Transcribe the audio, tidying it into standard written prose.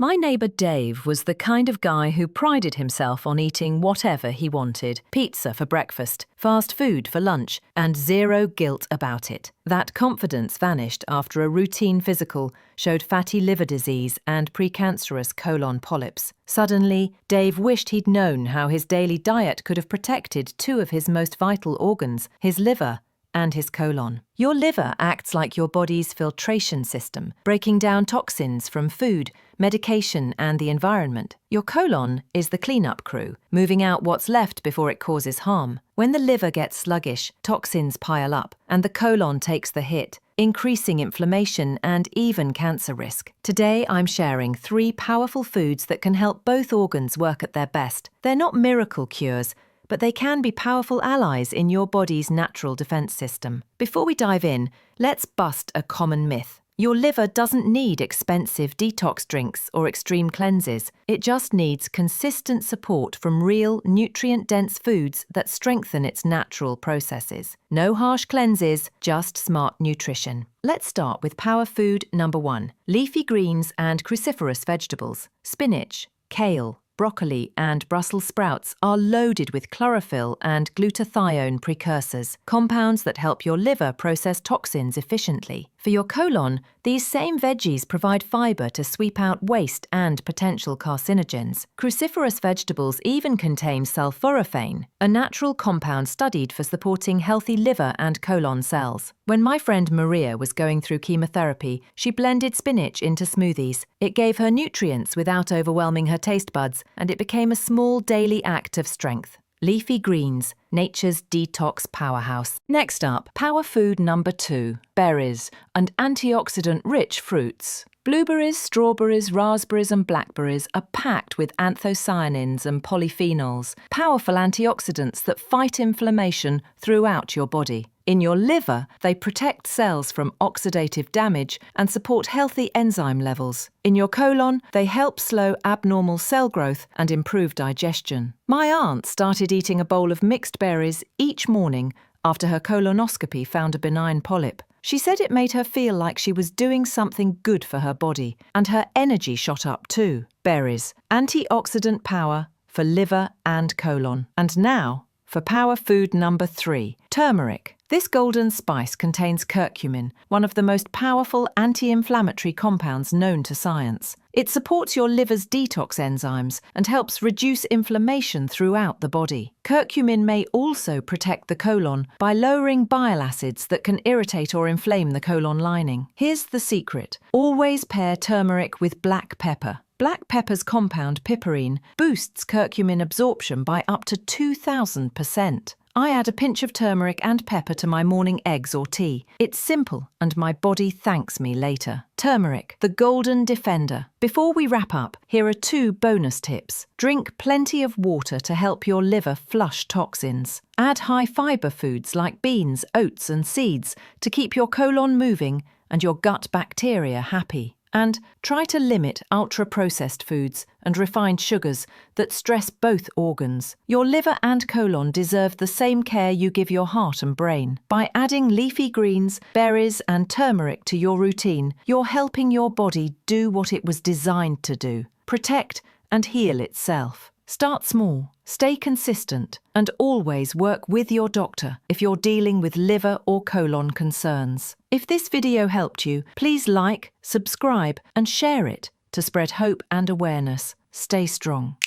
My neighbour Dave was the kind of guy who prided himself on eating whatever he wanted. Pizza for breakfast, fast food for lunch, and zero guilt about it. That confidence vanished after a routine physical showed fatty liver disease and precancerous colon polyps. Suddenly, Dave wished he'd known how his daily diet could have protected two of his most vital organs, his liver and his colon. Your liver acts like your body's filtration system, breaking down toxins from food, medication, and the environment. Your colon is the cleanup crew, moving out what's left before it causes harm. When the liver gets sluggish, toxins pile up, and the colon takes the hit, increasing inflammation and even cancer risk. Today, I'm sharing 3 powerful foods that can help both organs work at their best. They're not miracle cures, but they can be powerful allies in your body's natural defense system. Before we dive in, let's bust a common myth. Your liver doesn't need expensive detox drinks or extreme cleanses. It just needs consistent support from real, nutrient-dense foods that strengthen its natural processes. No harsh cleanses, just smart nutrition. Let's start with power food number 1, leafy greens and cruciferous vegetables. Spinach, kale, broccoli and Brussels sprouts are loaded with chlorophyll and glutathione precursors, compounds that help your liver process toxins efficiently. For your colon, these same veggies provide fiber to sweep out waste and potential carcinogens. Cruciferous vegetables even contain sulforaphane, a natural compound studied for supporting healthy liver and colon cells. When my friend Maria was going through chemotherapy, she blended spinach into smoothies. It gave her nutrients without overwhelming her taste buds, and it became a small daily act of strength. Leafy greens, nature's detox powerhouse. Next up, power food number 2, berries and antioxidant-rich fruits. Blueberries, strawberries, raspberries and blackberries are packed with anthocyanins and polyphenols, powerful antioxidants that fight inflammation throughout your body. In your liver, they protect cells from oxidative damage and support healthy enzyme levels. In your colon, they help slow abnormal cell growth and improve digestion. My aunt started eating a bowl of mixed berries each morning after her colonoscopy found a benign polyp. She said it made her feel like she was doing something good for her body, and her energy shot up too. Berries, antioxidant power for liver and colon. And now, for power food number 3, turmeric. This golden spice contains curcumin, one of the most powerful anti-inflammatory compounds known to science. It supports your liver's detox enzymes and helps reduce inflammation throughout the body. Curcumin may also protect the colon by lowering bile acids that can irritate or inflame the colon lining. Here's the secret. Always pair turmeric with black pepper. Black pepper's compound piperine boosts curcumin absorption by up to 2,000%. I add a pinch of turmeric and pepper to my morning eggs or tea. It's simple, and my body thanks me later. Turmeric, the golden defender. Before we wrap up, here are 2 bonus tips. Drink plenty of water to help your liver flush toxins. Add high-fiber foods like beans, oats and seeds to keep your colon moving and your gut bacteria happy. And try to limit ultra-processed foods and refined sugars that stress both organs. Your liver and colon deserve the same care you give your heart and brain. By adding leafy greens, berries and turmeric to your routine, you're helping your body do what it was designed to do: protect and heal itself. Start small, stay consistent, and always work with your doctor if you're dealing with liver or colon concerns. If this video helped you, please like, subscribe, and share it to spread hope and awareness. Stay strong.